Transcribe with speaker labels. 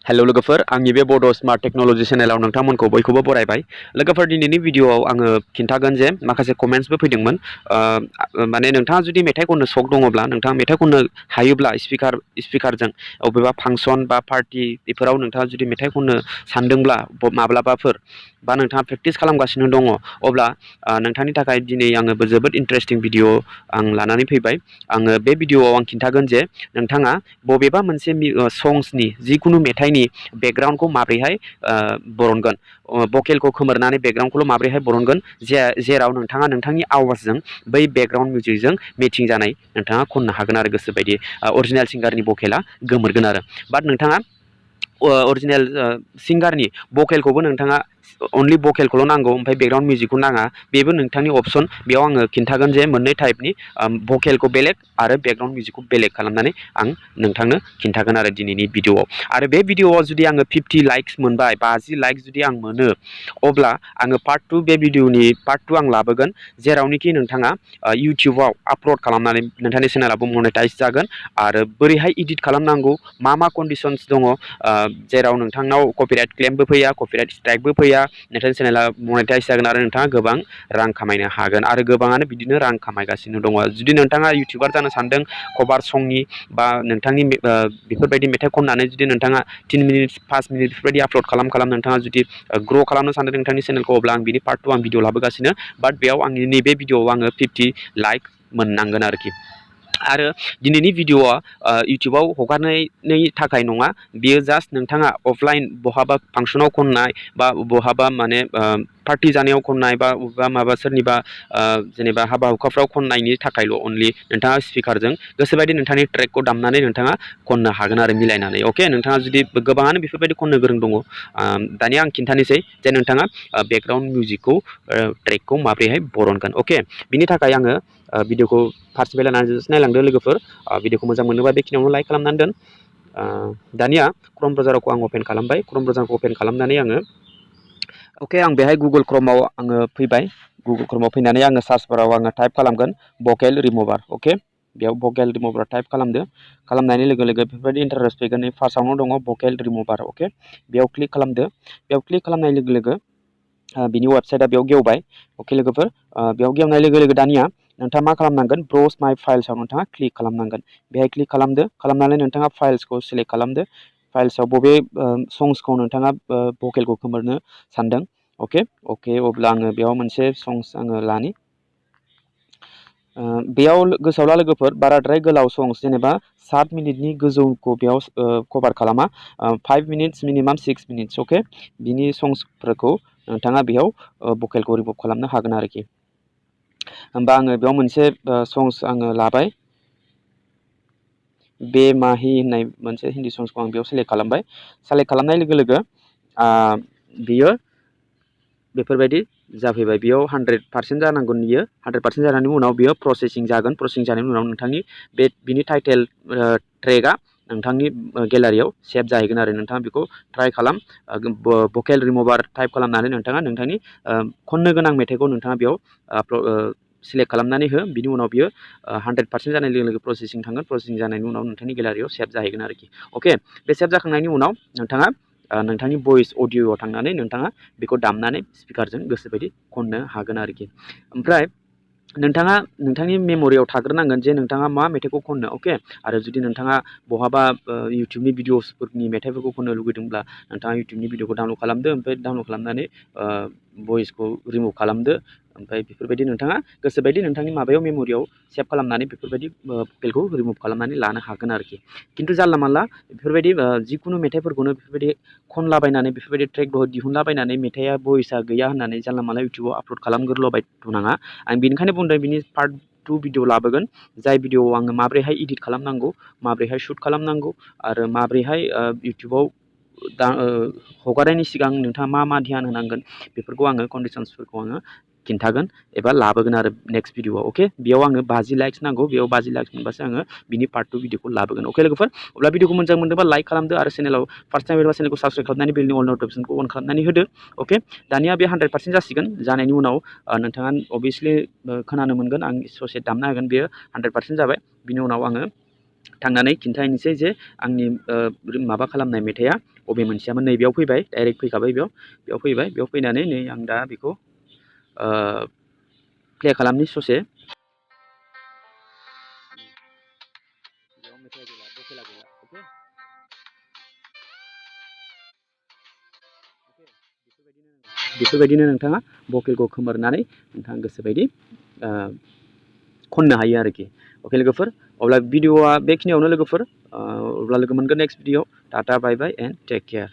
Speaker 1: Hello लोगोफोर आंनि बे बड' स्मार्ट टेक्न'लजि चेनेलाव नोंथांमोनखौ बयखौबो बरायबाय। लोगोफोर दिनैनि भिडिअ'आव आङो खिन्थागोन जे माखासे कमेन्ट्सबो फैदोंमोन माने नोंथाङा जुदि मेथाइ खननो सक दङब्ला नोंथाङा मेथाइ खननो हायोब्ला स्पिकारजों बबेबा फांसन बा पार्टि बेफोराव नोंथाङा जुदि मेथाइ खननो सानदोंब्ला माब्लाबाफोर बा नोंथाङा प्रेक्टिस खालामगासिनो दङ अब्ला नोंथांनि थाखाय दिनै आङो जोबोद इन्टारेस्टिं भिडिअ आं लानानै फैबाय। आङो बे भिडिअ'आव आं खिन्थागोन जे नोंथाङा बबेबा मोनसे संसनि जिखुनु मेथाइनि बेकग्राउन्डखौ माबोरैहाय बरनगोन, भकेलखौ खोमोरनानै बेकग्राउन्डखौल' माबोरैहाय बरनगोन जेराव नोंथाङा नोंथांनि आवाजजों बै बेकग्राउन्ड मिउजिकजों मेचिं जानाय नोंथाङा खननो हागोन आरो गोसोबायदि अरिजिनेल सिंगारनि भकेला गोमोरगोन आरो बाट नोंथाङा अरिजिनेल सिंगारनि भकेलखौबो नोंथाङा अनलि भकेलखौल' नांगौ ओमफ्राय बेकग्राउन्ड मिउजिकखौ नाङा, बेबो नोंथांनि अपसन। बेयाव आङो खिन्थागोन जे मोननै टाइपनि भकेलखौ बेलेग आरो बेकग्राउन्ड मिउजिकखौ बेलेग खालामनानै आं नोंथांनो खिन्थागोन आरो दिनैनि भिडिअ'आव। आरो बे भिडिअ'आव जुदि आङो 50 लाइक्स मोनबाय, 50 लाइक्स जुदि आं मोनो, अब्ला आङो पार्ट 2 बे भिडिअ'नि पार्ट 2 आं लाबोगोन, जेरावनोखि नोंथाङा इउटुबाव आपल'ड खालामनानै नोंथांनि चेनेलाबो मनेटाइज जागोन आरो बोरैहाय इडिट खालामनांगौ, मा कन्डिशन्स दङ, जेराव नोंथांनाव कपिराइट क्लेमबो फैया, कपिराइट स्ट्राइकबो फैया, नोंथांनि चेनेला मनेटाइज जागोन आरो नोंथाङा गोबां रां खामायनो हागोन आरो गोबाङानो बिदिनो रां खामायगासिनो दङ। जुदि नोंथाङा इउटुबार जानो सानदों कभार संनि बा नोंथांनि बेफोरबायदि मेथाइ खननानै जुदि नोंथाङा 3 मिनिट 5 मिनिट बेफोरबायदि आपल'ड खालाम नोंथाङा जुदि ग्र' खालामनो सानदों नोंथांनि चेनेलखौ, अब्ला आं बिनि पार्ट 2 आं भिडिअ लाबोगासिनो। बाट बेयाव आंनि नैबे भिडिअआव आङो 50 लाइक मोननांगोन आरोखि। आरो दिनैनि भिडिअआ इउटुबाव हगारनायनि थाखाय नङा, बियो जास्ट नोंथाङा अफलाइन बहाबा फांसनाव खननाय बा बहाबा माने पार्टि जानायाव खननाय बा बबेबा माबा सोरनिबा जेनेबा हाबा हुखाफ्राव खननायनि थाखायल' अनलि नोंथाङा स्पिकारजों गोसोबायदि नोंथांनि ट्रेकखौ दामनानै नोंथाङा खननो हागोन आरो मिलायनानै। अके, नोंथाङा जुदि गोबाङानो बेफोरबायदि खननो गोरों दङ, दानिया आं खिन्थानोसै जे नोंथाङा बेकग्राउन्ड मिउजिकखौ ट्रेकखौ माबोरैहाय बरनगोन। अके, बिनि थाखाय आङो भिडिअखौ फार्स्टनिफ्राय लानानै जोबजासिम नायलांदो लोगोफोर। भिडिअखौ मोजां मोनोबा बेखिनियावनो लाइक खालामनानै दोन। दानिया क्रम ब्राउजारखौ आं अपेन खालामबाय। क्रम ब्राउजारखौ अपेन खालामनानै आङो आं बेहाय गुगोल क्रमाव आङो फैबाय। गुगोल क्रमाव फैनानै आङो सार्च बाराव आङो टाइप खालामगोन भकेल रिमुभार। अके, बेयाव भकेल रिमुभार टाइप खालामदो। खालामनायनि लोगो लोगो बेफोरबायदि इन्टारफेस फैगोन। फार्स्टआवनो दङ भकेल रिमुभार। अके, बेयाव क्लिक खालामदो। बेयाव क्लिक खालामनाय लोगो लोगो बिनि वेबसाइटआ बेयाव गेवबाय। अके लोगोफोर, बेयाव गेवनाय लोगो लोगो दानिया नोंथाङा मा खालामनांगोन, ब्राउज माय फाइल्सआव नोंथाङा क्लिक खालामनांगोन। बेहाय क्लिक खालामदो। खालामनानै नोंथाङा फाइल्सखौ सिलेक्ट खालामदो। फाइल्सआव बबे संसखौ नोंथाङा भकेलखौ खोमोरनो सानदों। अके, अब्ला आङो बेयाव मोनसे संस आङो लानि। बेयाव गोसोआव ला लोगोफोर, बाराद्राय गोलाव संस जेनेबा 7 मिनिटनि गोजौखौ बेयाव कभार खालामा, 5 मिनिट्स मिनिमाम 6 मिनिट्स। अके, बिनि संसफोरखौ नोंथाङा बेयाव भकेलखौ रिमुभ खालामनो हागोन आरोखि। होमबा आङो बेयाव मोनसे संस आङो लाबाय, बे माहि होननाय मोनसे हिन्दी संसखौ आं बेयाव सेलेक्ट खालामबाय। सेलेक्ट खालामनाय लोगो लोगो बियो बेफोरबायदि जाफैबाय। बेयाव 100% जानांगोन। बियो 100% जानायनि उनाव बियो प्रसेसिं जागोन। प्रसेसिं जानायनि उनाव नोंथांनि बिनि टाइटेल ट्रेकआ नोंथांनि गेलारियाव सेभ जाहैगोन आरो नोंथाङा बेखौ ट्राइ खालाम। भकेल रिमुभार टाइप खालामनानै नोंथाङा नोंथांनि खननो गोनां मेथाइखौ नोंथाङा बेयाव सिलेक्ट खालामनानै हो। बिनि उनाव बियो 100% जानाय लोगो लोगो प्रसेसिं थांगोन। प्रसेसिं जानायनि उनाव नोंथांनि गेलारियाव सेभ जाहैगोन आरोखि। अके, बे सेभ जाखांनायनि उनाव नोंथाङा नोंथांनि भइस अडिय'आव थांनानै नोंथाङा बेखौ दामनानै स्पिकारजों गोसोबायदि खननो हागोन आरोखि। ओमफ्राय नोंथाङा नोंथांनि मेम'रियाव थाग्रोनांगोन जे नोंथाङा मा मेथाइखौ खननो। अके, आरो जुदि नोंथाङा बहाबा इउटुबनि भिडिअसफोरनि मेथाइफोरखौ खननो लुगैदोंब्ला नोंथाङा इउटुबनि भिडिअखौ डाउनलड खालामदो। ओमफ्राय डाउनलड खालामनानै भइसखौ रिमुभ खालामदो। ओमफ्राय बेफोरबायदि नोंथाङा गोसोबायदि नोंथांनि माबायाव मेम'रियाव सेभ खालामनानै बेफोरबायदि भकेलखौ रिमुभ खालामनानै लानो हागोन आरोखि। खिन्थु जानला मानला बेफोरबायदि जिखुनु मेथाइफोरखौनो बेफोरबायदि खनलाबायनानै बेफोरबायदि ट्रेक दिहुनलाबायनानै मेथाइआ भइसआ गैया होननानै जानला मानला इउटुबाव आपल'ड खालामग्रोलाबायथ'नाङा। आं बेनिखायनो बुंदों बिनि पार्ट 2 भिडिअ लाबोगोन, जाय भिडिअआव आङो माबोरैहाय इडिट खालामनांगौ, माबोरैहाय शुट खालामनांगौ आरो माबोरैहाय इउटुबाव हगारनायनि सिगां नोंथाङा मा ध्यान होनांगोन, बेफोरखौ आङो कन्डिशन्सफोरखौ आङो खिन्थागोन एबा लाबोगोन आरो नेक्स्ट भिडिअआव। अके, बेयाव आङो 50 लाइक्स नांगौ। बेयाव 50 लाइक्स मोनबासो आङो बिनि पार्ट 2 भिडिअखौ लाबोगोन। अके लोगोफोर, अब्ला भिडिअखौ मोजां मोनदोंबा लाइक खालामदो आरो चेनेलाव फार्स्ट टाइम एबा चेनेलखौ साबस्क्राइब खालामनानै बेलनि अल नटिफिकेसनखौ अन खालामनानै होदो। अके, दानिया बे 100% जासिगोन। जानायनि उनाव नोंथाङा अभियासलि खोनानो मोनगोन, आं ससे दामना होगोन, बेयो 100% जाबाय। बिनि उनाव आङो थांनानै खिन्थाहैनोसै जे आंनि माबा खालामनाय मेथाइआ बबे मोनसेयामोन। नैबेयाव फैबाय, डाइरेक्ट फैखाबाय बेयाव फैबाय। बेयाव फैनानै नै आं दा बेखौ प्ले खालामनि ससे। बेफोरबायदिनो नोंथाङा भकेलखौ खोमोरनानै नोंथाङा गोसोबायदि खननो हायो आरोखि। अके लोगोफोर, अब्ला भिडिअआ बेखिनियावनो लोगोफोर। अब्ला लोगो मोनगोन next video. Tata bye bye and take care.